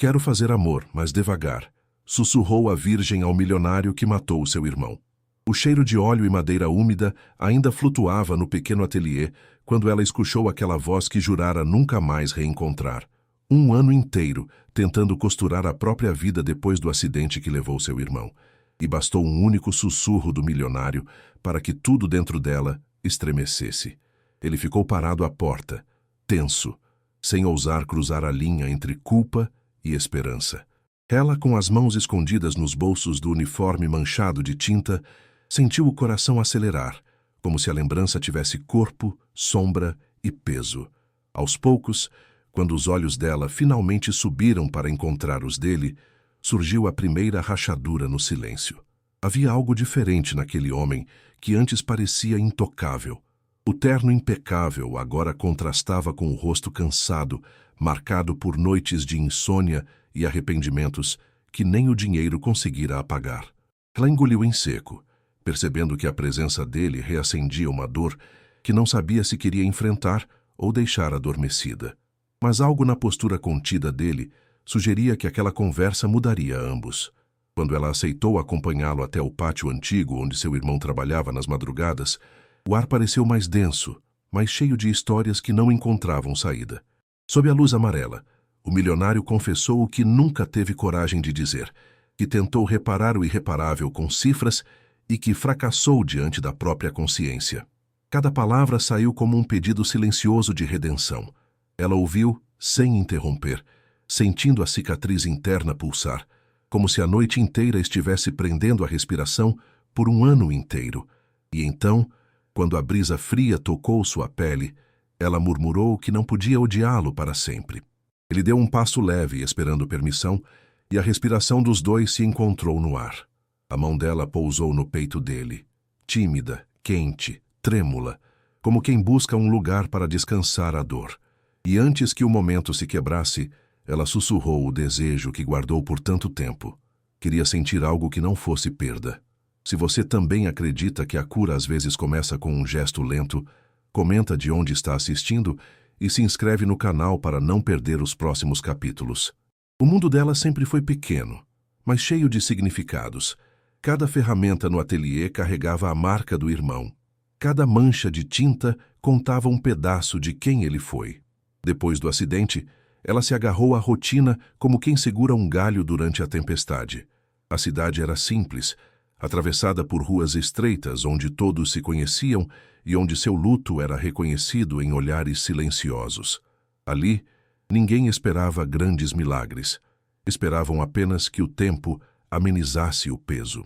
Quero fazer amor, mas devagar, sussurrou a virgem ao milionário que matou seu irmão. O cheiro de óleo e madeira úmida ainda flutuava no pequeno ateliê quando ela escutou aquela voz que jurara nunca mais reencontrar. 1 ano inteiro tentando costurar a própria vida depois do acidente que levou seu irmão. E bastou um único sussurro do milionário para que tudo dentro dela estremecesse. Ele ficou parado à porta, tenso, sem ousar cruzar a linha entre culpa e esperança. Ela, com as mãos escondidas nos bolsos do uniforme manchado de tinta, sentiu o coração acelerar, como se a lembrança tivesse corpo, sombra e peso. Aos poucos, quando os olhos dela finalmente subiram para encontrar os dele, surgiu a primeira rachadura no silêncio. Havia algo diferente naquele homem que antes parecia intocável. O terno impecável agora contrastava com o rosto cansado, marcado por noites de insônia e arrependimentos que nem o dinheiro conseguira apagar. Ela engoliu em seco, percebendo que a presença dele reacendia uma dor que não sabia se queria enfrentar ou deixar adormecida. Mas algo na postura contida dele sugeria que aquela conversa mudaria ambos. Quando ela aceitou acompanhá-lo até o pátio antigo onde seu irmão trabalhava nas madrugadas, o ar pareceu mais denso, mais cheio de histórias que não encontravam saída. Sob a luz amarela, o milionário confessou o que nunca teve coragem de dizer, que tentou reparar o irreparável com cifras e que fracassou diante da própria consciência. Cada palavra saiu como um pedido silencioso de redenção. Ela ouviu, sem interromper, sentindo a cicatriz interna pulsar, como se a noite inteira estivesse prendendo a respiração por 1 ano inteiro. E então, quando a brisa fria tocou sua pele, ela murmurou que não podia odiá-lo para sempre. Ele deu um passo leve, esperando permissão, e a respiração dos dois se encontrou no ar. A mão dela pousou no peito dele, tímida, quente, trêmula, como quem busca um lugar para descansar a dor. E antes que o momento se quebrasse, ela sussurrou o desejo que guardou por tanto tempo. Queria sentir algo que não fosse perda. Se você também acredita que a cura às vezes começa com um gesto lento, comenta de onde está assistindo e se inscreve no canal para não perder os próximos capítulos. O mundo dela sempre foi pequeno, mas cheio de significados. Cada ferramenta no ateliê carregava a marca do irmão. Cada mancha de tinta contava um pedaço de quem ele foi. Depois do acidente, ela se agarrou à rotina como quem segura um galho durante a tempestade. A cidade era simples, atravessada por ruas estreitas onde todos se conheciam e onde seu luto era reconhecido em olhares silenciosos. Ali, ninguém esperava grandes milagres. Esperavam apenas que o tempo amenizasse o peso.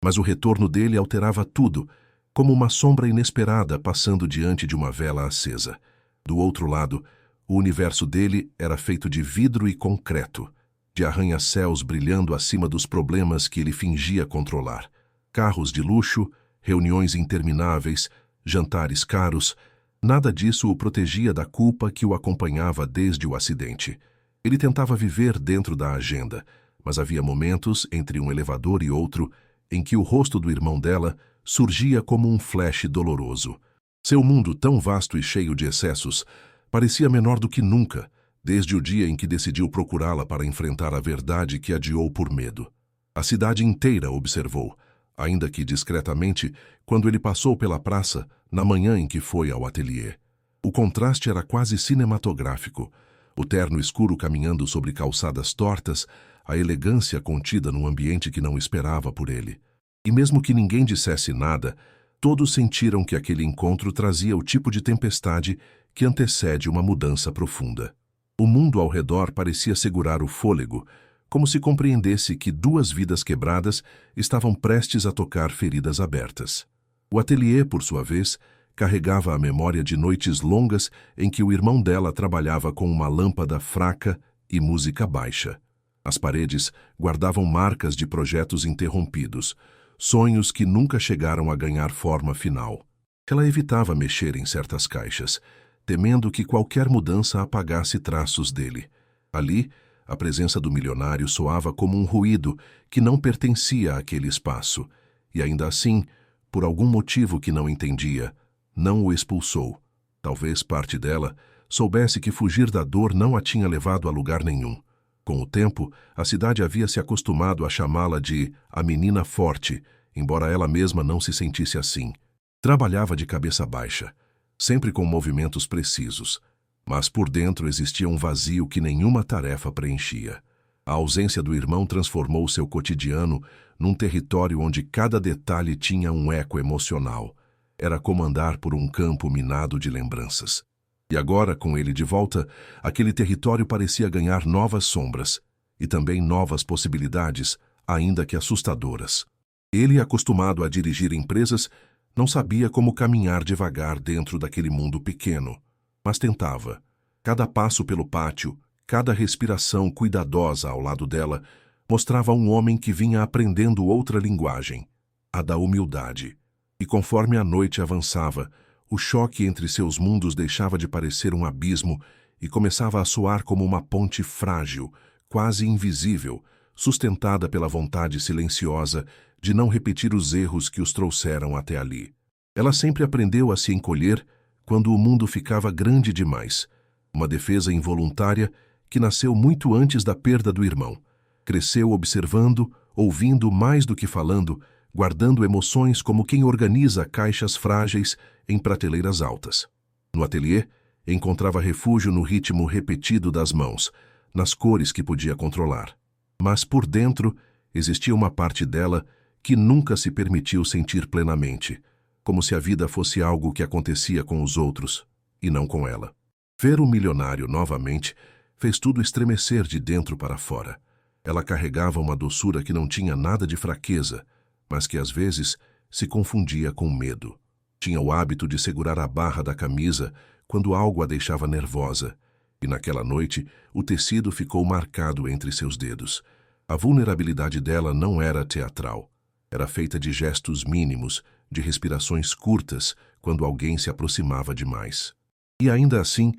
Mas o retorno dele alterava tudo, como uma sombra inesperada passando diante de uma vela acesa. Do outro lado, o universo dele era feito de vidro e concreto, de arranha-céus brilhando acima dos problemas que ele fingia controlar. Carros de luxo, reuniões intermináveis, jantares caros, nada disso o protegia da culpa que o acompanhava desde o acidente. Ele tentava viver dentro da agenda, mas havia momentos, entre um elevador e outro, em que o rosto do irmão dela surgia como um flash doloroso. Seu mundo, tão vasto e cheio de excessos, parecia menor do que nunca, desde o dia em que decidiu procurá-la para enfrentar a verdade que adiou por medo. A cidade inteira observou, ainda que discretamente, quando ele passou pela praça na manhã em que foi ao ateliê. O contraste era quase cinematográfico. O terno escuro caminhando sobre calçadas tortas, a elegância contida num ambiente que não esperava por ele. E mesmo que ninguém dissesse nada, todos sentiram que aquele encontro trazia o tipo de tempestade que antecede uma mudança profunda. O mundo ao redor parecia segurar o fôlego, como se compreendesse que 2 vidas quebradas estavam prestes a tocar feridas abertas. O ateliê, por sua vez, carregava a memória de noites longas em que o irmão dela trabalhava com uma lâmpada fraca e música baixa. As paredes guardavam marcas de projetos interrompidos, sonhos que nunca chegaram a ganhar forma final. Ela evitava mexer em certas caixas, temendo que qualquer mudança apagasse traços dele. Ali, a presença do milionário soava como um ruído que não pertencia àquele espaço, e ainda assim, por algum motivo que não entendia, não o expulsou. Talvez parte dela soubesse que fugir da dor não a tinha levado a lugar nenhum. Com o tempo, a cidade havia se acostumado a chamá-la de a menina forte, embora ela mesma não se sentisse assim. Trabalhava de cabeça baixa, sempre com movimentos precisos, mas por dentro existia um vazio que nenhuma tarefa preenchia. A ausência do irmão transformou seu cotidiano num território onde cada detalhe tinha um eco emocional. Era como andar por um campo minado de lembranças. E agora, com ele de volta, aquele território parecia ganhar novas sombras e também novas possibilidades, ainda que assustadoras. Ele, acostumado a dirigir empresas, não sabia como caminhar devagar dentro daquele mundo pequeno, mas tentava. Cada passo pelo pátio, cada respiração cuidadosa ao lado dela, mostrava um homem que vinha aprendendo outra linguagem, a da humildade. E conforme a noite avançava, o choque entre seus mundos deixava de parecer um abismo e começava a soar como uma ponte frágil, quase invisível, sustentada pela vontade silenciosa de não repetir os erros que os trouxeram até ali. Ela sempre aprendeu a se encolher quando o mundo ficava grande demais, uma defesa involuntária que nasceu muito antes da perda do irmão. Cresceu observando, ouvindo mais do que falando, guardando emoções como quem organiza caixas frágeis em prateleiras altas. No ateliê, encontrava refúgio no ritmo repetido das mãos, nas cores que podia controlar. Mas por dentro existia uma parte dela que nunca se permitiu sentir plenamente, como se a vida fosse algo que acontecia com os outros e não com ela. Ver o milionário novamente fez tudo estremecer de dentro para fora. Ela carregava uma doçura que não tinha nada de fraqueza, mas que às vezes se confundia com medo. Tinha o hábito de segurar a barra da camisa quando algo a deixava nervosa, e naquela noite o tecido ficou marcado entre seus dedos. A vulnerabilidade dela não era teatral. Era feita de gestos mínimos, de respirações curtas quando alguém se aproximava demais. E ainda assim,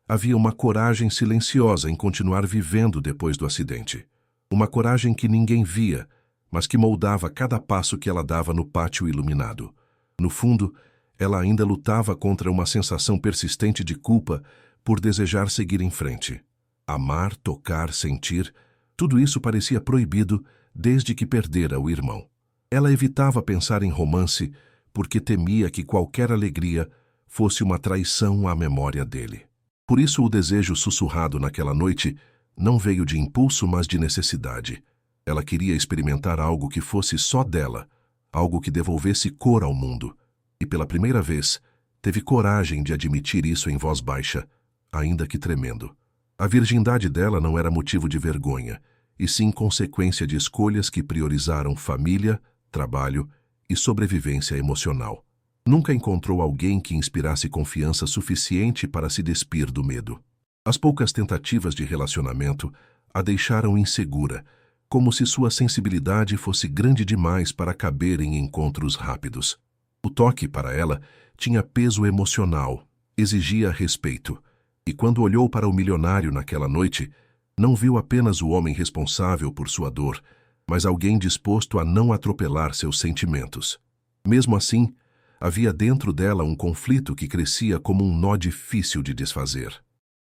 havia uma coragem silenciosa em continuar vivendo depois do acidente. Uma coragem que ninguém via, mas que moldava cada passo que ela dava no pátio iluminado. No fundo, ela ainda lutava contra uma sensação persistente de culpa por desejar seguir em frente. Amar, tocar, sentir, tudo isso parecia proibido desde que perdera o irmão. Ela evitava pensar em romance porque temia que qualquer alegria fosse uma traição à memória dele. Por isso o desejo sussurrado naquela noite não veio de impulso, mas de necessidade. Ela queria experimentar algo que fosse só dela, algo que devolvesse cor ao mundo. E pela primeira vez, teve coragem de admitir isso em voz baixa, ainda que tremendo. A virgindade dela não era motivo de vergonha, e sim consequência de escolhas que priorizaram família, trabalho e sobrevivência emocional. Nunca encontrou alguém que inspirasse confiança suficiente para se despir do medo. As poucas tentativas de relacionamento a deixaram insegura, como se sua sensibilidade fosse grande demais para caber em encontros rápidos. O toque, para ela, tinha peso emocional, exigia respeito, e quando olhou para o milionário naquela noite, não viu apenas o homem responsável por sua dor, mas alguém disposto a não atropelar seus sentimentos. Mesmo assim, havia dentro dela um conflito que crescia como um nó difícil de desfazer.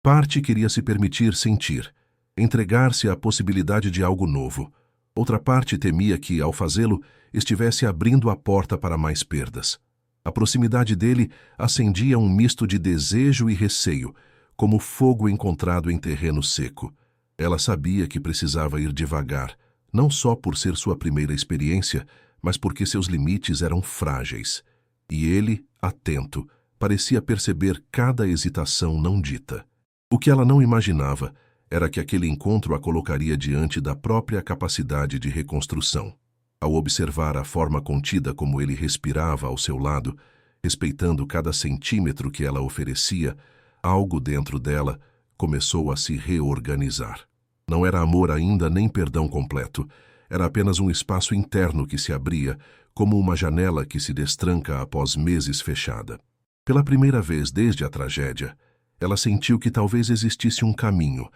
Parte queria se permitir sentir, entregar-se à possibilidade de algo novo. Outra parte temia que, ao fazê-lo, estivesse abrindo a porta para mais perdas. A proximidade dele acendia um misto de desejo e receio, como fogo encontrado em terreno seco. Ela sabia que precisava ir devagar, não só por ser sua primeira experiência, mas porque seus limites eram frágeis. E ele, atento, parecia perceber cada hesitação não dita. O que ela não imaginava era que aquele encontro a colocaria diante da própria capacidade de reconstrução. Ao observar a forma contida como ele respirava ao seu lado, respeitando cada centímetro que ela oferecia, algo dentro dela começou a se reorganizar. Não era amor ainda nem perdão completo, era apenas um espaço interno que se abria, como uma janela que se destranca após meses fechada. Pela primeira vez desde a tragédia, ela sentiu que talvez existisse um caminho,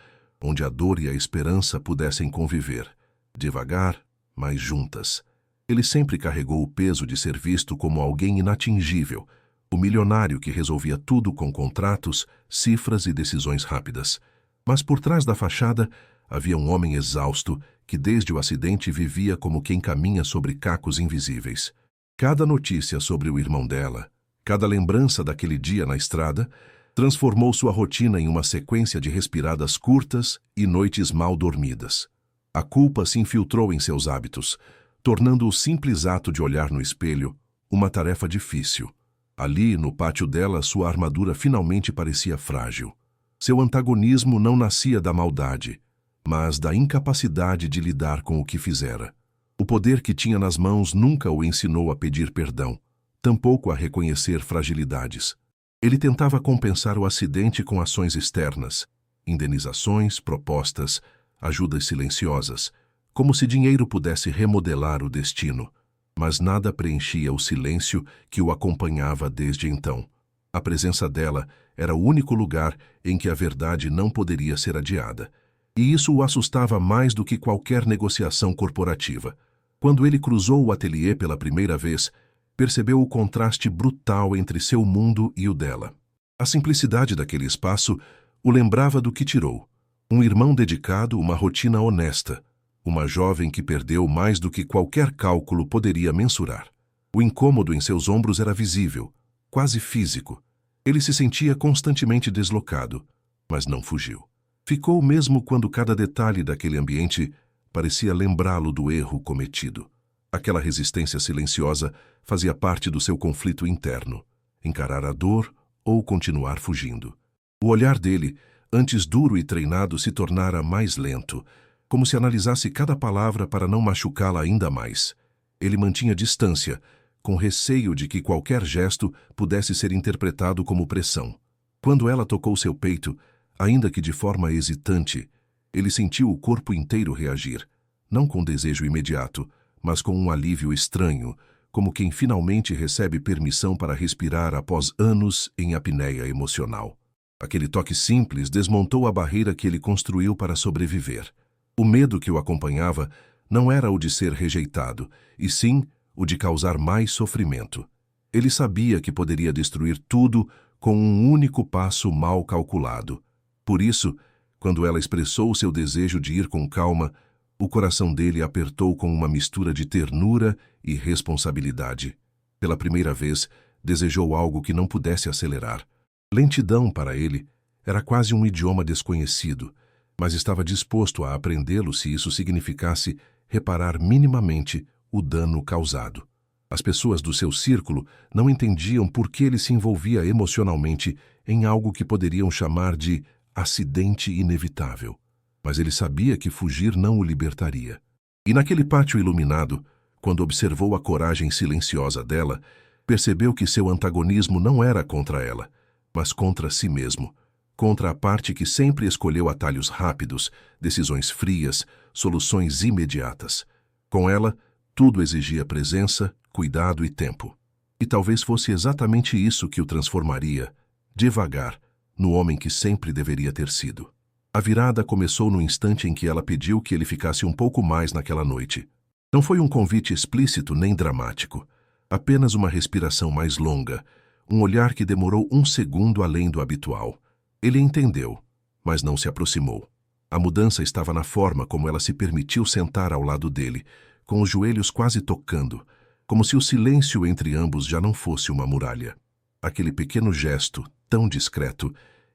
onde a dor e a esperança pudessem conviver, devagar, mas juntas. Ele sempre carregou o peso de ser visto como alguém inatingível, o milionário que resolvia tudo com contratos, cifras e decisões rápidas. Mas por trás da fachada havia um homem exausto que desde o acidente vivia como quem caminha sobre cacos invisíveis. Cada notícia sobre o irmão dela, cada lembrança daquele dia na estrada, transformou sua rotina em uma sequência de respiradas curtas e noites mal dormidas. A culpa se infiltrou em seus hábitos, tornando o simples ato de olhar no espelho uma tarefa difícil. Ali, no pátio dela, sua armadura finalmente parecia frágil. Seu antagonismo não nascia da maldade, mas da incapacidade de lidar com o que fizera. O poder que tinha nas mãos nunca o ensinou a pedir perdão, tampouco a reconhecer fragilidades. Ele tentava compensar o acidente com ações externas, indenizações, propostas, ajudas silenciosas, como se dinheiro pudesse remodelar o destino. Mas nada preenchia o silêncio que o acompanhava desde então. A presença dela era o único lugar em que a verdade não poderia ser adiada. E isso o assustava mais do que qualquer negociação corporativa. Quando ele cruzou o ateliê pela primeira vez, percebeu o contraste brutal entre seu mundo e o dela. A simplicidade daquele espaço o lembrava do que tirou. Um irmão dedicado, uma rotina honesta. Uma jovem que perdeu mais do que qualquer cálculo poderia mensurar. O incômodo em seus ombros era visível, quase físico. Ele se sentia constantemente deslocado, mas não fugiu. Ficou mesmo quando cada detalhe daquele ambiente parecia lembrá-lo do erro cometido. Aquela resistência silenciosa fazia parte do seu conflito interno, encarar a dor ou continuar fugindo. O olhar dele, antes duro e treinado, se tornara mais lento, como se analisasse cada palavra para não machucá-la ainda mais. Ele mantinha distância, com receio de que qualquer gesto pudesse ser interpretado como pressão. Quando ela tocou seu peito, ainda que de forma hesitante, ele sentiu o corpo inteiro reagir, não com desejo imediato, mas com um alívio estranho, como quem finalmente recebe permissão para respirar após anos em apneia emocional. Aquele toque simples desmontou a barreira que ele construiu para sobreviver. O medo que o acompanhava não era o de ser rejeitado, e sim o de causar mais sofrimento. Ele sabia que poderia destruir tudo com um único passo mal calculado. Por isso, quando ela expressou seu desejo de ir com calma, o coração dele apertou com uma mistura de ternura e responsabilidade. Pela primeira vez, desejou algo que não pudesse acelerar. Lentidão, para ele, era quase um idioma desconhecido, mas estava disposto a aprendê-lo se isso significasse reparar minimamente o dano causado. As pessoas do seu círculo não entendiam por que ele se envolvia emocionalmente em algo que poderiam chamar de acidente inevitável. Mas ele sabia que fugir não o libertaria. E naquele pátio iluminado, quando observou a coragem silenciosa dela, percebeu que seu antagonismo não era contra ela, mas contra si mesmo. Contra a parte que sempre escolheu atalhos rápidos, decisões frias, soluções imediatas. Com ela, tudo exigia presença, cuidado e tempo. E talvez fosse exatamente isso que o transformaria, devagar, no homem que sempre deveria ter sido. A virada começou no instante em que ela pediu que ele ficasse um pouco mais naquela noite. Não foi um convite explícito nem dramático, apenas uma respiração mais longa, um olhar que demorou um segundo além do habitual. Ele entendeu, mas não se aproximou. A mudança estava na forma como ela se permitiu sentar ao lado dele, com os joelhos quase tocando, como se o silêncio entre ambos já não fosse uma muralha. Aquele pequeno gesto, tão discreto,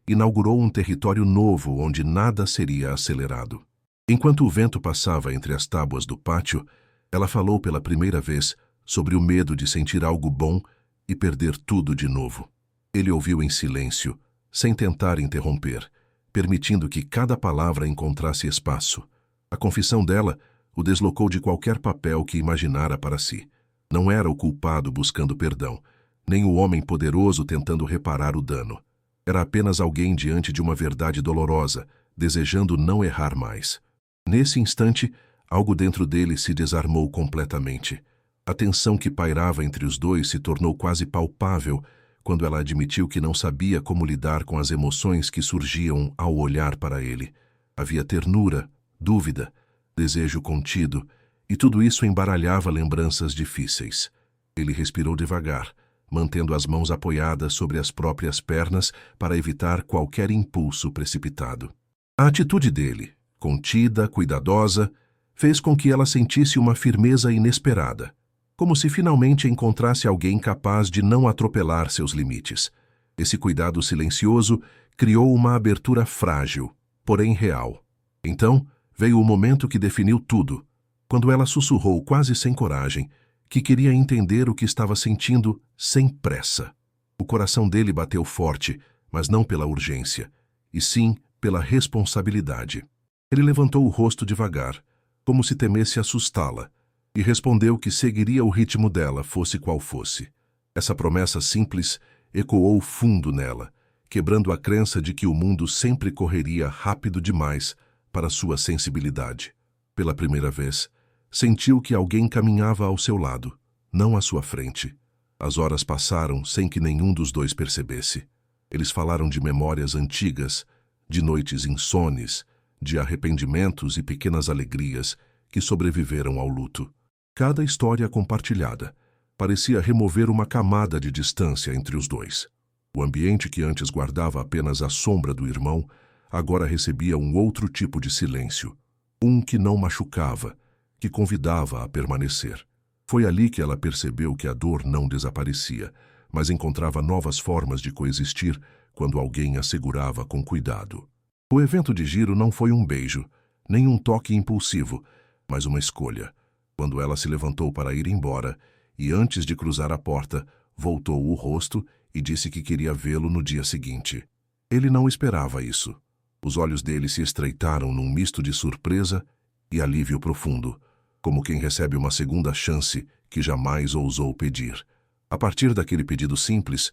inaugurou um território novo onde nada seria acelerado. Enquanto o vento passava entre as tábuas do pátio, ela falou pela primeira vez sobre o medo de sentir algo bom e perder tudo de novo. Ele ouviu em silêncio, sem tentar interromper, permitindo que cada palavra encontrasse espaço. A confissão dela o deslocou de qualquer papel que imaginara para si. Não era o culpado buscando perdão, nem o homem poderoso tentando reparar o dano. Era apenas alguém diante de uma verdade dolorosa, desejando não errar mais. Nesse instante, algo dentro dele se desarmou completamente. A tensão que pairava entre os dois se tornou quase palpável quando ela admitiu que não sabia como lidar com as emoções que surgiam ao olhar para ele. Havia ternura, dúvida, desejo contido, e tudo isso embaralhava lembranças difíceis. Ele respirou devagar, mantendo as mãos apoiadas sobre as próprias pernas para evitar qualquer impulso precipitado. A atitude dele, contida, cuidadosa, fez com que ela sentisse uma firmeza inesperada, como se finalmente encontrasse alguém capaz de não atropelar seus limites. Esse cuidado silencioso criou uma abertura frágil, porém real. Então, veio o momento que definiu tudo, quando ela sussurrou quase sem coragem, que queria entender o que estava sentindo sem pressa. O coração dele bateu forte, mas não pela urgência, e sim pela responsabilidade. Ele levantou o rosto devagar, como se temesse assustá-la, e respondeu que seguiria o ritmo dela, fosse qual fosse. Essa promessa simples ecoou fundo nela, quebrando a crença de que o mundo sempre correria rápido demais para sua sensibilidade. Pela primeira vez, sentiu que alguém caminhava ao seu lado, não à sua frente. As horas passaram sem que nenhum dos dois percebesse. Eles falaram de memórias antigas, de noites insones, de arrependimentos e pequenas alegrias que sobreviveram ao luto. Cada história compartilhada parecia remover uma camada de distância entre os dois. O ambiente que antes guardava apenas a sombra do irmão, agora recebia um outro tipo de silêncio, um que não machucava, que convidava a permanecer. Foi ali que ela percebeu que a dor não desaparecia, mas encontrava novas formas de coexistir quando alguém a segurava com cuidado. O evento de giro não foi um beijo, nem um toque impulsivo, mas uma escolha. Quando ela se levantou para ir embora, e antes de cruzar a porta, voltou o rosto e disse que queria vê-lo no dia seguinte. Ele não esperava isso. Os olhos dele se estreitaram num misto de surpresa e alívio profundo, como quem recebe uma segunda chance que jamais ousou pedir. A partir daquele pedido simples,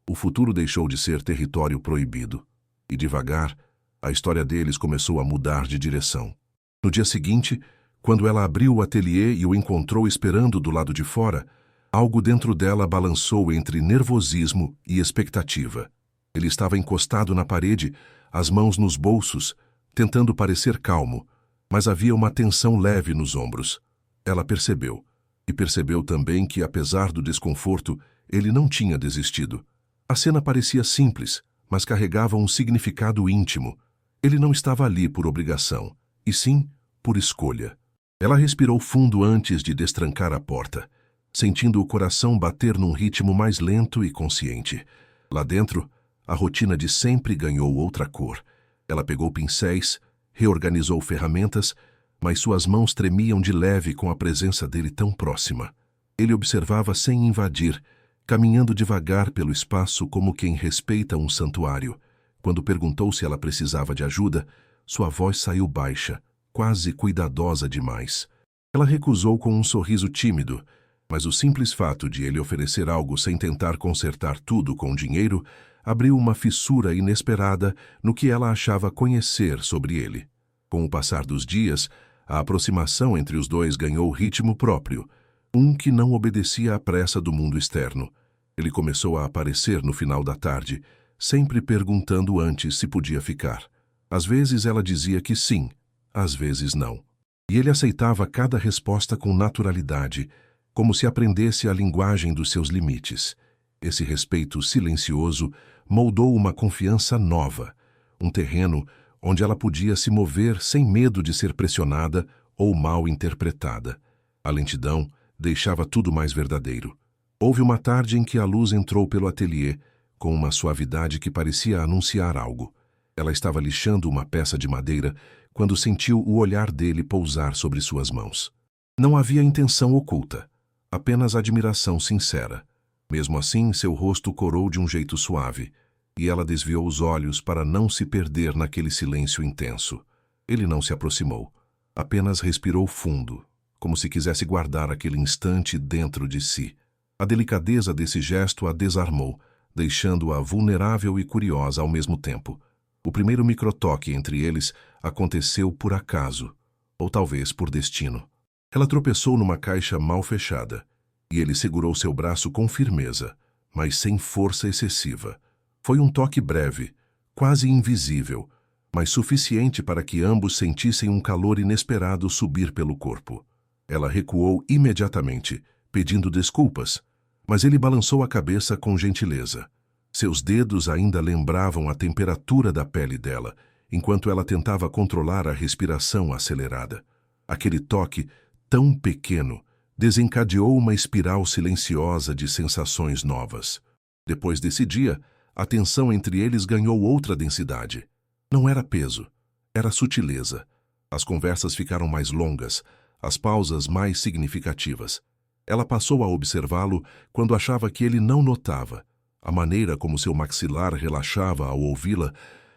o futuro deixou de ser território proibido. E devagar, a história deles começou a mudar de direção. No dia seguinte, quando ela abriu o ateliê e o encontrou esperando do lado de fora, algo dentro dela balançou entre nervosismo e expectativa. Ele estava encostado na parede, as mãos nos bolsos, tentando parecer calmo, mas havia uma tensão leve nos ombros. Ela percebeu, e percebeu também que, apesar do desconforto, ele não tinha desistido. A cena parecia simples, mas carregava um significado íntimo. Ele não estava ali por obrigação, e sim por escolha. Ela respirou fundo antes de destrancar a porta, sentindo o coração bater num ritmo mais lento e consciente. Lá dentro, a rotina de sempre ganhou outra cor. Ela pegou pincéis, reorganizou ferramentas, mas suas mãos tremiam de leve com a presença dele tão próxima. Ele observava sem invadir, caminhando devagar pelo espaço como quem respeita um santuário. Quando perguntou se ela precisava de ajuda, sua voz saiu baixa, quase cuidadosa demais. Ela recusou com um sorriso tímido, mas o simples fato de ele oferecer algo sem tentar consertar tudo com dinheiro abriu uma fissura inesperada no que ela achava conhecer sobre ele. Com o passar dos dias, a aproximação entre os dois ganhou ritmo próprio, um que não obedecia à pressa do mundo externo. Ele começou a aparecer no final da tarde, sempre perguntando antes se podia ficar. Às vezes ela dizia que sim, às vezes não. E ele aceitava cada resposta com naturalidade, como se aprendesse a linguagem dos seus limites. Esse respeito silencioso moldou uma confiança nova, um terreno onde ela podia se mover sem medo de ser pressionada ou mal interpretada. A lentidão deixava tudo mais verdadeiro. Houve uma tarde em que a luz entrou pelo ateliê, com uma suavidade que parecia anunciar algo. Ela estava lixando uma peça de madeira quando sentiu o olhar dele pousar sobre suas mãos. Não havia intenção oculta, apenas admiração sincera. Mesmo assim, seu rosto corou de um jeito suave, e ela desviou os olhos para não se perder naquele silêncio intenso. Ele não se aproximou, apenas respirou fundo, como se quisesse guardar aquele instante dentro de si. A delicadeza desse gesto a desarmou, deixando-a vulnerável e curiosa ao mesmo tempo. O primeiro microtoque entre eles aconteceu por acaso, ou talvez por destino. Ela tropeçou numa caixa mal fechada, e ele segurou seu braço com firmeza, mas sem força excessiva. Foi um toque breve, quase invisível, mas suficiente para que ambos sentissem um calor inesperado subir pelo corpo. Ela recuou imediatamente, pedindo desculpas, mas ele balançou a cabeça com gentileza. Seus dedos ainda lembravam a temperatura da pele dela, enquanto ela tentava controlar a respiração acelerada. Aquele toque, tão pequeno, desencadeou uma espiral silenciosa de sensações novas. Depois desse dia, a tensão entre eles ganhou outra densidade. Não era peso, era sutileza. As conversas ficaram mais longas, as pausas mais significativas. Ela passou a observá-lo quando achava que ele não notava. A maneira como seu maxilar relaxava ao ouvi-la,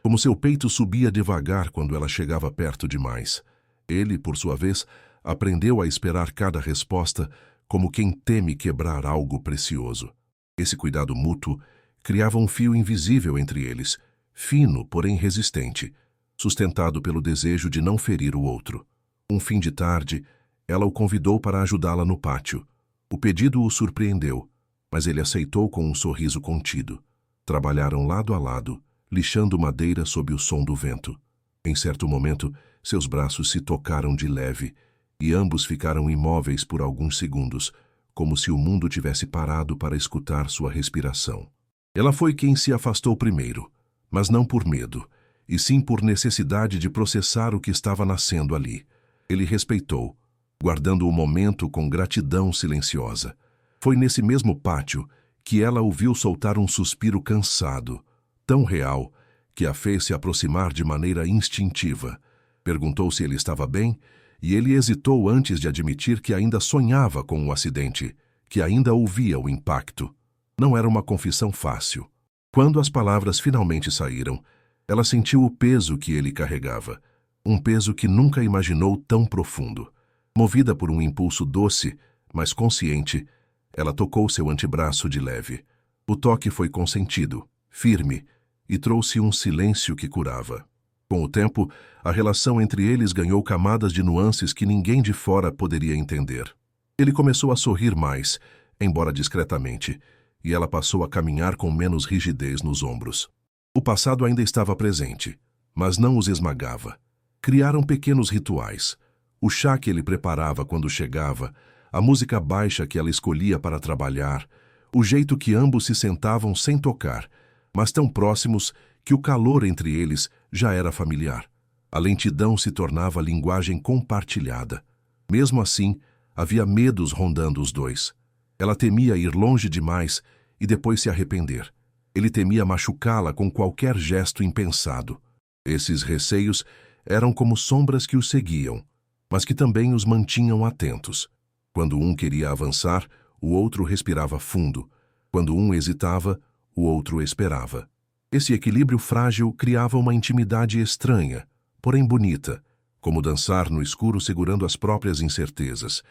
como seu peito subia devagar quando ela chegava perto demais. Ele, por sua vez, aprendeu a esperar cada resposta como quem teme quebrar algo precioso. Esse cuidado mútuo criava um fio invisível entre eles, fino, porém resistente, sustentado pelo desejo de não ferir o outro. Um fim de tarde, ela o convidou para ajudá-la no pátio. O pedido o surpreendeu, mas ele aceitou com um sorriso contido. Trabalharam lado a lado, lixando madeira sob o som do vento. Em certo momento, seus braços se tocaram de leve, e ambos ficaram imóveis por alguns segundos, como se o mundo tivesse parado para escutar sua respiração. Ela foi quem se afastou primeiro, mas não por medo, e sim por necessidade de processar o que estava nascendo ali. Ele respeitou, guardando o momento com gratidão silenciosa. Foi nesse mesmo pátio que ela o viu soltar um suspiro cansado, tão real, que a fez se aproximar de maneira instintiva. Perguntou se ele estava bem, e ele hesitou antes de admitir que ainda sonhava com o acidente, que ainda ouvia o impacto. Não era uma confissão fácil. Quando as palavras finalmente saíram, ela sentiu o peso que ele carregava, um peso que nunca imaginou tão profundo. Movida por um impulso doce, mas consciente, ela tocou seu antebraço de leve. O toque foi consentido, firme, e trouxe um silêncio que curava. Com o tempo, a relação entre eles ganhou camadas de nuances que ninguém de fora poderia entender. Ele começou a sorrir mais, embora discretamente, e ela passou a caminhar com menos rigidez nos ombros. O passado ainda estava presente, mas não os esmagava. Criaram pequenos rituais. O chá que ele preparava quando chegava, a música baixa que ela escolhia para trabalhar, o jeito que ambos se sentavam sem tocar, mas tão próximos que o calor entre eles já era familiar. A lentidão se tornava linguagem compartilhada. Mesmo assim, havia medos rondando os dois. Ela temia ir longe demais e depois se arrepender. Ele temia machucá-la com qualquer gesto impensado. Esses receios eram como sombras que os seguiam, mas que também os mantinham atentos. Quando um queria avançar, o outro respirava fundo. Quando um hesitava, o outro esperava. Esse equilíbrio frágil criava uma intimidade estranha, porém bonita, como dançar no escuro segurando as próprias incertezas.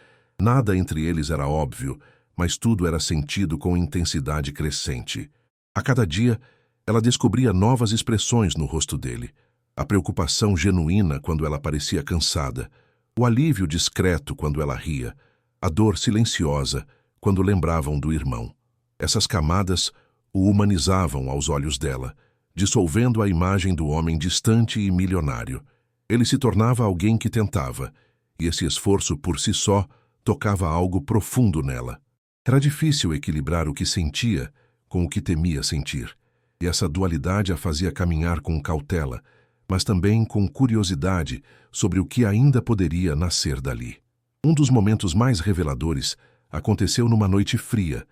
Nada entre eles era óbvio, mas tudo era sentido com intensidade crescente. A cada dia, ela descobria novas expressões no rosto dele. A preocupação genuína quando ela parecia cansada, o alívio discreto quando ela ria, a dor silenciosa quando lembravam do irmão. Essas camadas o humanizavam aos olhos dela, dissolvendo a imagem do homem distante e milionário. Ele se tornava alguém que tentava, e esse esforço por si só tocava algo profundo nela. Era difícil equilibrar o que sentia com o que temia sentir, e essa dualidade a fazia caminhar com cautela, mas também com curiosidade sobre o que ainda poderia nascer dali. Um dos momentos mais reveladores aconteceu numa noite fria,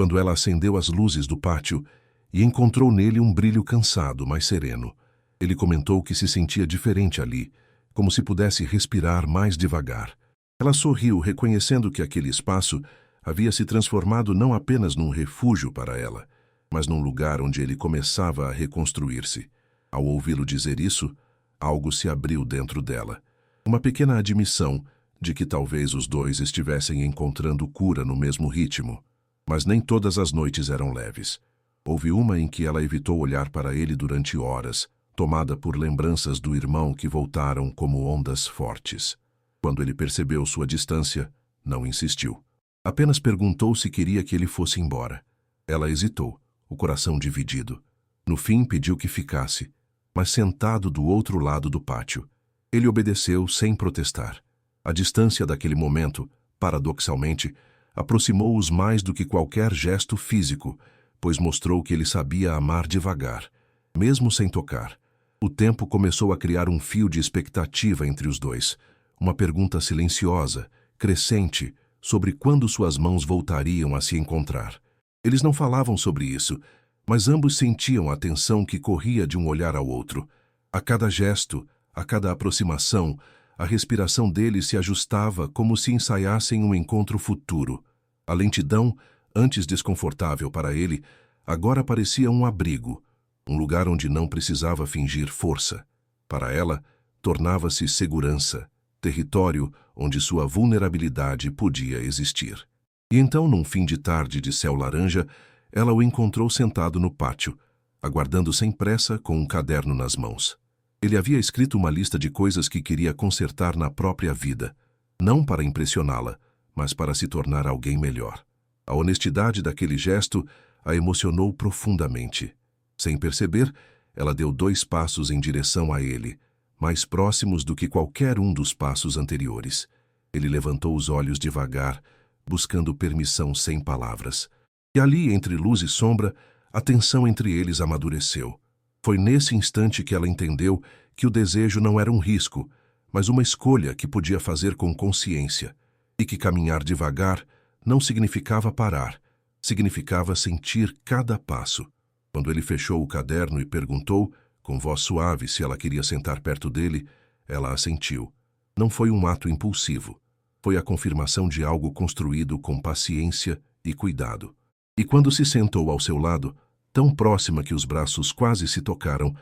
quando ela acendeu as luzes do pátio e encontrou nele um brilho cansado, mas sereno. Ele comentou que se sentia diferente ali, como se pudesse respirar mais devagar. Ela sorriu, reconhecendo que aquele espaço havia se transformado não apenas num refúgio para ela, mas num lugar onde ele começava a reconstruir-se. Ao ouvi-lo dizer isso, algo se abriu dentro dela. Uma pequena admissão de que talvez os dois estivessem encontrando cura no mesmo ritmo. Mas nem todas as noites eram leves. Houve uma em que ela evitou olhar para ele durante horas, tomada por lembranças do irmão que voltaram como ondas fortes. Quando ele percebeu sua distância, não insistiu. Apenas perguntou se queria que ele fosse embora. Ela hesitou, o coração dividido. No fim, pediu que ficasse, mas sentado do outro lado do pátio. Ele obedeceu sem protestar. A distância daquele momento, paradoxalmente, aproximou-os mais do que qualquer gesto físico, pois mostrou que ele sabia amar devagar, mesmo sem tocar. O tempo começou a criar um fio de expectativa entre os dois, uma pergunta silenciosa, crescente, sobre quando suas mãos voltariam a se encontrar. Eles não falavam sobre isso, mas ambos sentiam a tensão que corria de um olhar ao outro. A cada gesto, a cada aproximação, a respiração deles se ajustava como se ensaiassem um encontro futuro. A lentidão, antes desconfortável para ele, agora parecia um abrigo, um lugar onde não precisava fingir força. Para ela, tornava-se segurança, território onde sua vulnerabilidade podia existir. E então, num fim de tarde de céu laranja, ela o encontrou sentado no pátio, aguardando sem pressa com um caderno nas mãos. Ele havia escrito uma lista de coisas que queria consertar na própria vida, não para impressioná-la, mas para se tornar alguém melhor. A honestidade daquele gesto a emocionou profundamente. Sem perceber, ela deu 2 passos em direção a ele, mais próximos do que qualquer um dos passos anteriores. Ele levantou os olhos devagar, buscando permissão sem palavras. E ali, entre luz e sombra, a tensão entre eles amadureceu. Foi nesse instante que ela entendeu que o desejo não era um risco, mas uma escolha que podia fazer com consciência, e que caminhar devagar não significava parar, significava sentir cada passo. Quando ele fechou o caderno e perguntou, com voz suave, se ela queria sentar perto dele, ela assentiu. Não foi um ato impulsivo. Foi a confirmação de algo construído com paciência e cuidado. E quando se sentou ao seu lado, tão próxima que os braços quase se tocaram,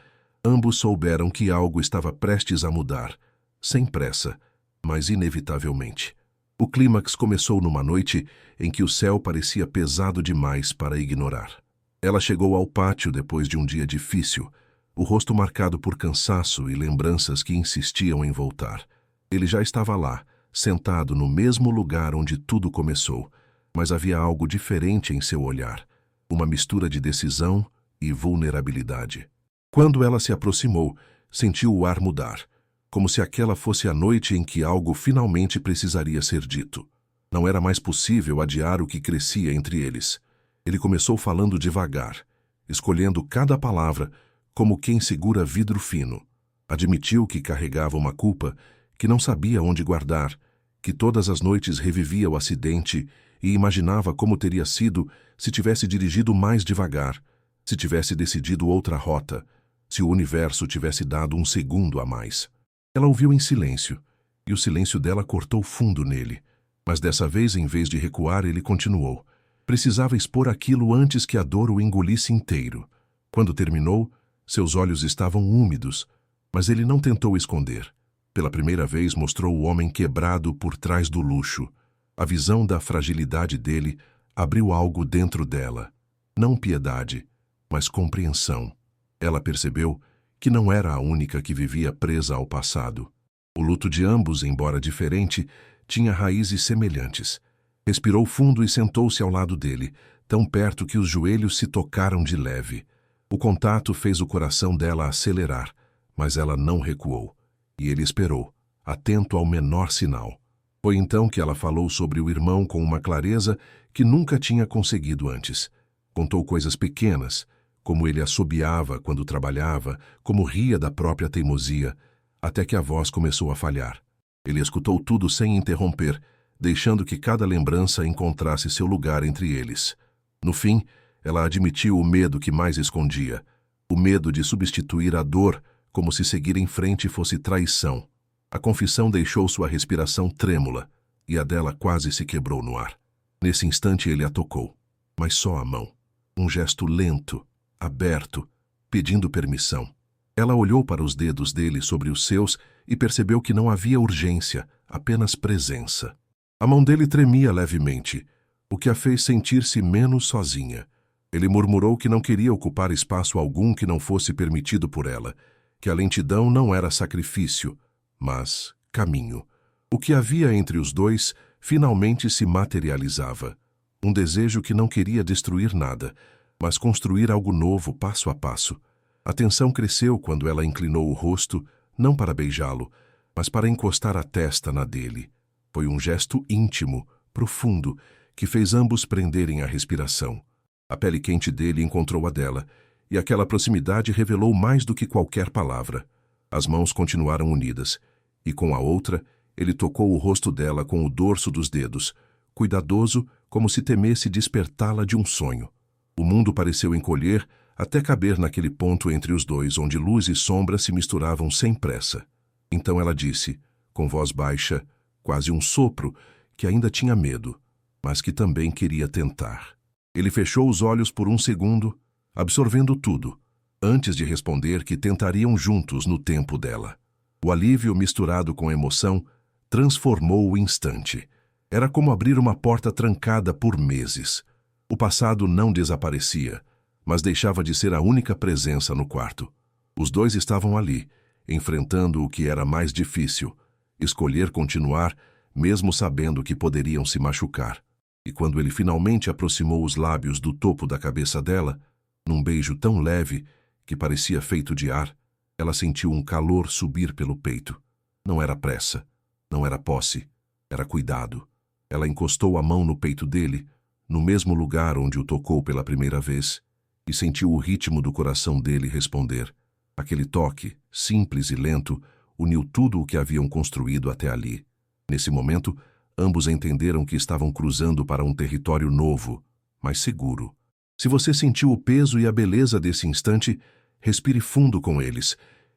ambos souberam que algo estava prestes a mudar, sem pressa, mas inevitavelmente. O clímax começou numa noite em que o céu parecia pesado demais para ignorar. Ela chegou ao pátio depois de um dia difícil, o rosto marcado por cansaço e lembranças que insistiam em voltar. Ele já estava lá, sentado no mesmo lugar onde tudo começou, mas havia algo diferente em seu olhar, uma mistura de decisão e vulnerabilidade. Quando ela se aproximou, sentiu o ar mudar, como se aquela fosse a noite em que algo finalmente precisaria ser dito. Não era mais possível adiar o que crescia entre eles. Ele começou falando devagar, escolhendo cada palavra como quem segura vidro fino. Admitiu que carregava uma culpa que não sabia onde guardar, que todas as noites revivia o acidente e imaginava como teria sido se tivesse dirigido mais devagar, se tivesse decidido outra rota, se o universo tivesse dado um segundo a mais. Ela ouviu em silêncio, e o silêncio dela cortou fundo nele. Mas dessa vez, em vez de recuar, ele continuou. Precisava expor aquilo antes que a dor o engolisse inteiro. Quando terminou, seus olhos estavam úmidos, mas ele não tentou esconder. Pela primeira vez mostrou o homem quebrado por trás do luxo. A visão da fragilidade dele abriu algo dentro dela. Não piedade, mas compreensão. Ela percebeu que não era a única que vivia presa ao passado. O luto de ambos, embora diferente, tinha raízes semelhantes. Respirou fundo e sentou-se ao lado dele, tão perto que os joelhos se tocaram de leve. O contato fez o coração dela acelerar, mas ela não recuou. E ele esperou, atento ao menor sinal. Foi então que ela falou sobre o irmão com uma clareza que nunca tinha conseguido antes. Contou coisas pequenas, como ele assobiava quando trabalhava, como ria da própria teimosia, até que a voz começou a falhar. Ele escutou tudo sem interromper, deixando que cada lembrança encontrasse seu lugar entre eles. No fim, ela admitiu o medo que mais escondia, o medo de substituir a dor como se seguir em frente fosse traição. A confissão deixou sua respiração trêmula, e a dela quase se quebrou no ar. Nesse instante ele a tocou, mas só a mão. Um gesto lento, aberto, pedindo permissão. Ela olhou para os dedos dele sobre os seus e percebeu que não havia urgência, apenas presença. A mão dele tremia levemente, o que a fez sentir-se menos sozinha. Ele murmurou que não queria ocupar espaço algum que não fosse permitido por ela, que a lentidão não era sacrifício, mas caminho. O que havia entre os dois finalmente se materializava. Um desejo que não queria destruir nada, mas construir algo novo passo a passo. A tensão cresceu quando ela inclinou o rosto, não para beijá-lo, mas para encostar a testa na dele. Foi um gesto íntimo, profundo, que fez ambos prenderem a respiração. A pele quente dele encontrou a dela, e aquela proximidade revelou mais do que qualquer palavra. As mãos continuaram unidas, e com a outra, ele tocou o rosto dela com o dorso dos dedos, cuidadoso, como se temesse despertá-la de um sonho. O mundo pareceu encolher até caber naquele ponto entre os dois, onde luz e sombra se misturavam sem pressa. Então ela disse, com voz baixa, quase um sopro, que ainda tinha medo, mas que também queria tentar. Ele fechou os olhos por um segundo, absorvendo tudo, antes de responder que tentariam juntos no tempo dela. O alívio misturado com a emoção transformou o instante. Era como abrir uma porta trancada por meses. O passado não desaparecia, mas deixava de ser a única presença no quarto. Os dois estavam ali, enfrentando o que era mais difícil, escolher continuar, mesmo sabendo que poderiam se machucar. E quando ele finalmente aproximou os lábios do topo da cabeça dela, num beijo tão leve que parecia feito de ar, ela sentiu um calor subir pelo peito. Não era pressa, não era posse, era cuidado. Ela encostou a mão no peito dele, no mesmo lugar onde o tocou pela primeira vez, e sentiu o ritmo do coração dele responder. Aquele toque, simples e lento, uniu tudo o que haviam construído até ali. Nesse momento, ambos entenderam que estavam cruzando para um território novo, mas seguro. Se você sentiu o peso e a beleza desse instante, respire fundo com eles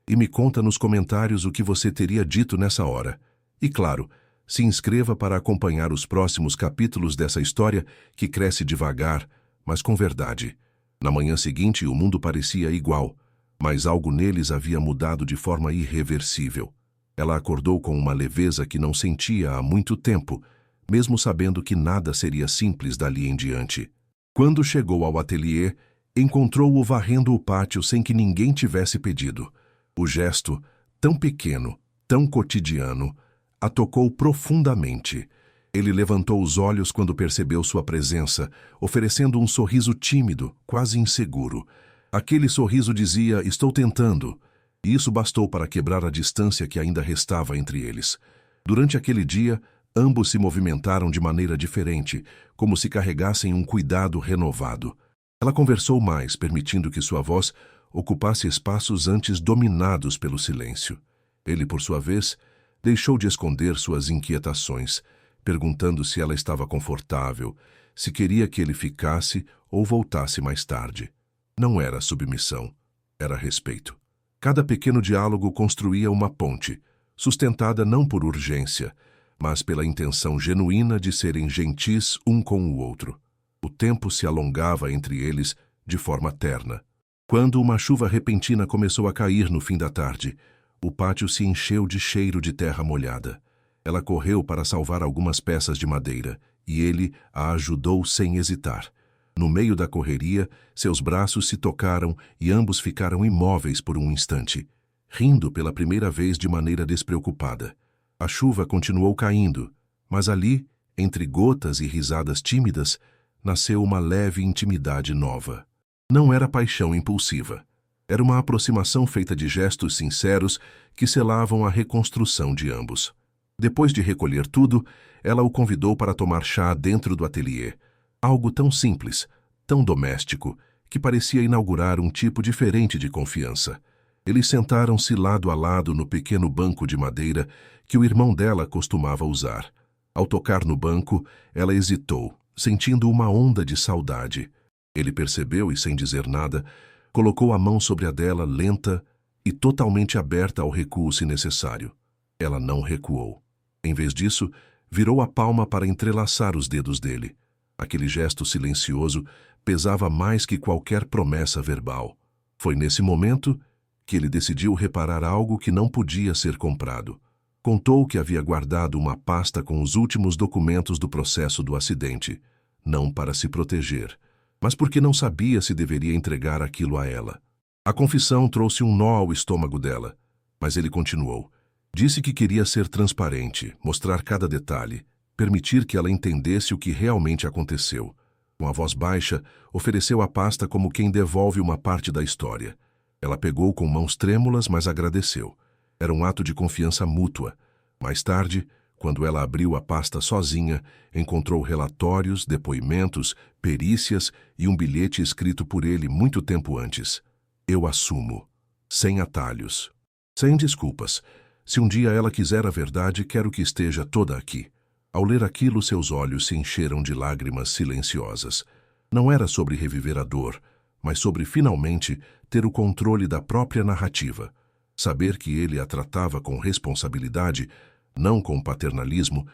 e me conta nos comentários o que você teria dito nessa hora. E claro, se inscreva para acompanhar os próximos capítulos dessa história que cresce devagar, mas com verdade. Na manhã seguinte, o mundo parecia igual, mas algo neles havia mudado de forma irreversível. Ela acordou com uma leveza que não sentia há muito tempo, mesmo sabendo que nada seria simples dali em diante. Quando chegou ao ateliê, encontrou-o varrendo o pátio sem que ninguém tivesse pedido. O gesto, tão pequeno, tão cotidiano, a tocou profundamente. Ele levantou os olhos quando percebeu sua presença, oferecendo um sorriso tímido, quase inseguro. Aquele sorriso dizia, estou tentando. E isso bastou para quebrar a distância que ainda restava entre eles. Durante aquele dia, ambos se movimentaram de maneira diferente, como se carregassem um cuidado renovado. Ela conversou mais, permitindo que sua voz ocupasse espaços antes dominados pelo silêncio. Ele, por sua vez, deixou de esconder suas inquietações, perguntando se ela estava confortável, se queria que ele ficasse ou voltasse mais tarde. Não era submissão, era respeito. Cada pequeno diálogo construía uma ponte, sustentada não por urgência, mas pela intenção genuína de serem gentis um com o outro. O tempo se alongava entre eles de forma terna. Quando uma chuva repentina começou a cair no fim da tarde, o pátio se encheu de cheiro de terra molhada. Ela correu para salvar algumas peças de madeira, e ele a ajudou sem hesitar. No meio da correria, seus braços se tocaram e ambos ficaram imóveis por um instante, rindo pela primeira vez de maneira despreocupada. A chuva continuou caindo, mas ali, entre gotas e risadas tímidas, nasceu uma leve intimidade nova. Não era paixão impulsiva. Era uma aproximação feita de gestos sinceros que selavam a reconstrução de ambos. Depois de recolher tudo, ela o convidou para tomar chá dentro do ateliê. Algo tão simples, tão doméstico, que parecia inaugurar um tipo diferente de confiança. Eles sentaram-se lado a lado no pequeno banco de madeira que o irmão dela costumava usar. Ao tocar no banco, ela hesitou, sentindo uma onda de saudade. Ele percebeu e, sem dizer nada, colocou a mão sobre a dela, lenta e totalmente aberta ao recuo se necessário. Ela não recuou. Em vez disso, virou a palma para entrelaçar os dedos dele. Aquele gesto silencioso pesava mais que qualquer promessa verbal. Foi nesse momento que ele decidiu reparar algo que não podia ser comprado. Contou que havia guardado uma pasta com os últimos documentos do processo do acidente, não para se proteger, mas porque não sabia se deveria entregar aquilo a ela. A confissão trouxe um nó ao estômago dela, mas ele continuou. Disse que queria ser transparente, mostrar cada detalhe, permitir que ela entendesse o que realmente aconteceu. Com a voz baixa, ofereceu a pasta como quem devolve uma parte da história. Ela pegou com mãos trêmulas, mas agradeceu. Era um ato de confiança mútua. Mais tarde, quando ela abriu a pasta sozinha, encontrou relatórios, depoimentos, perícias e um bilhete escrito por ele muito tempo antes. Eu assumo. Sem atalhos. Sem desculpas. Se um dia ela quiser a verdade, quero que esteja toda aqui. Ao ler aquilo, seus olhos se encheram de lágrimas silenciosas. Não era sobre reviver a dor, mas sobre finalmente ter o controle da própria narrativa. Saber que ele a tratava com responsabilidade, não com paternalismo,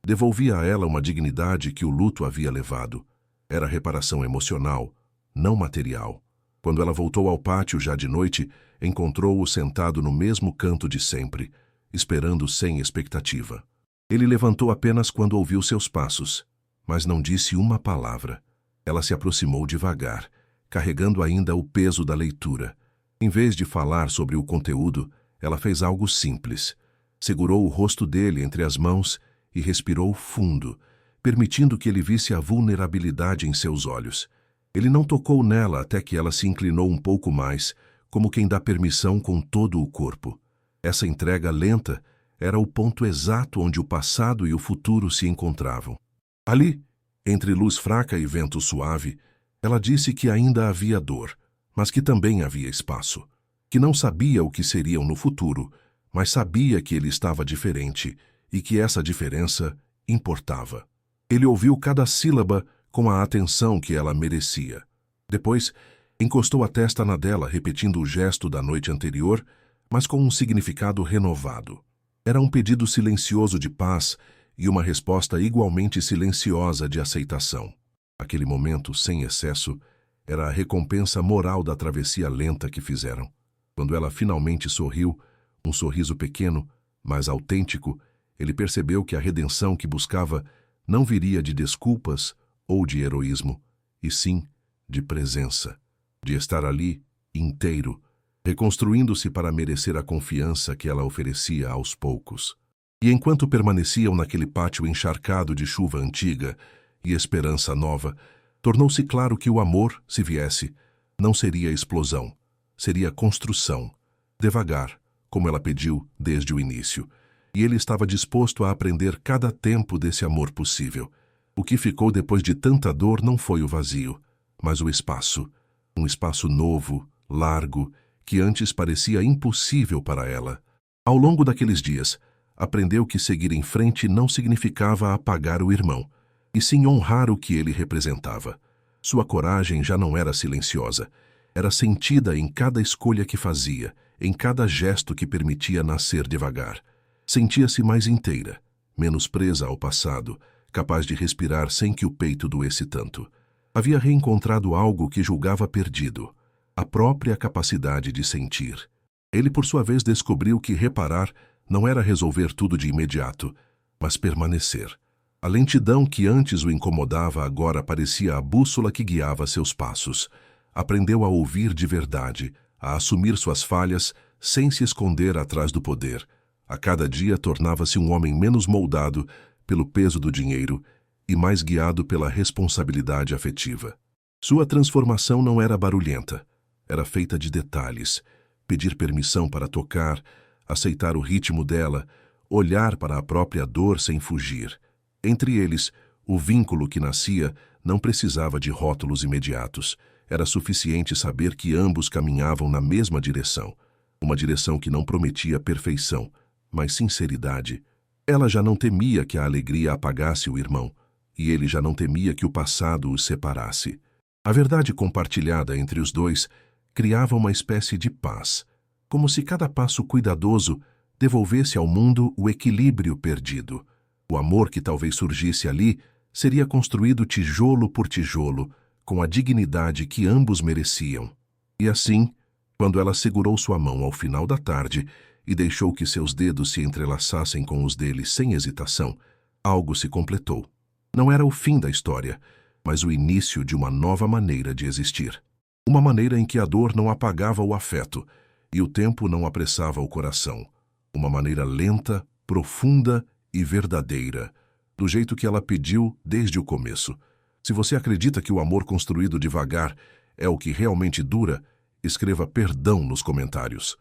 devolvia a ela uma dignidade que o luto havia levado. Era reparação emocional, não material. Quando ela voltou ao pátio já de noite, encontrou-o sentado no mesmo canto de sempre, esperando sem expectativa. Ele levantou apenas quando ouviu seus passos, mas não disse uma palavra. Ela se aproximou devagar, carregando ainda o peso da leitura. Em vez de falar sobre o conteúdo, ela fez algo simples. Segurou o rosto dele entre as mãos e respirou fundo, permitindo que ele visse a vulnerabilidade em seus olhos. Ele não tocou nela até que ela se inclinou um pouco mais, como quem dá permissão com todo o corpo. Essa entrega lenta era o ponto exato onde o passado e o futuro se encontravam. Ali, entre luz fraca e vento suave, ela disse que ainda havia dor, mas que também havia espaço. Que não sabia o que seriam no futuro, mas sabia que ele estava diferente e que essa diferença importava. Ele ouviu cada sílaba com a atenção que ela merecia. Depois, encostou a testa na dela, repetindo o gesto da noite anterior, mas com um significado renovado. Era um pedido silencioso de paz e uma resposta igualmente silenciosa de aceitação. Aquele momento, sem excesso, era a recompensa moral da travessia lenta que fizeram. Quando ela finalmente sorriu, um sorriso pequeno, mas autêntico, ele percebeu que a redenção que buscava não viria de desculpas ou de heroísmo, e sim de presença, de estar ali, inteiro, reconstruindo-se para merecer a confiança que ela oferecia aos poucos. E enquanto permaneciam naquele pátio encharcado de chuva antiga e esperança nova, tornou-se claro que o amor, se viesse, não seria explosão, seria construção, devagar, como ela pediu desde o início. E ele estava disposto a aprender cada tempo desse amor possível. O que ficou depois de tanta dor não foi o vazio, mas o espaço. Um espaço novo, largo, que antes parecia impossível para ela. Ao longo daqueles dias, aprendeu que seguir em frente não significava apagar o irmão, e sim honrar o que ele representava. Sua coragem já não era silenciosa, era sentida em cada escolha que fazia, em cada gesto que permitia nascer devagar. Sentia-se mais inteira, menos presa ao passado, capaz de respirar sem que o peito doesse tanto. Havia reencontrado algo que julgava perdido, a própria capacidade de sentir. Ele, por sua vez, descobriu que reparar não era resolver tudo de imediato, mas permanecer. A lentidão que antes o incomodava agora parecia a bússola que guiava seus passos. Aprendeu a ouvir de verdade, a assumir suas falhas sem se esconder atrás do poder. A cada dia tornava-se um homem menos moldado pelo peso do dinheiro e mais guiado pela responsabilidade afetiva. Sua transformação não era barulhenta, era feita de detalhes. Pedir permissão para tocar, aceitar o ritmo dela, olhar para a própria dor sem fugir. Entre eles, o vínculo que nascia não precisava de rótulos imediatos. Era suficiente saber que ambos caminhavam na mesma direção. Uma direção que não prometia perfeição, mas sinceridade. Ela já não temia que a alegria apagasse o irmão, e ele já não temia que o passado os separasse. A verdade compartilhada entre os dois criava uma espécie de paz, como se cada passo cuidadoso devolvesse ao mundo o equilíbrio perdido. O amor que talvez surgisse ali seria construído tijolo por tijolo, com a dignidade que ambos mereciam. E assim, quando ela segurou sua mão ao final da tarde e deixou que seus dedos se entrelaçassem com os dele sem hesitação, algo se completou. Não era o fim da história, mas o início de uma nova maneira de existir. Uma maneira em que a dor não apagava o afeto e o tempo não apressava o coração. Uma maneira lenta, profunda e verdadeira, do jeito que ela pediu desde o começo. Se você acredita que o amor construído devagar é o que realmente dura, escreva perdão nos comentários.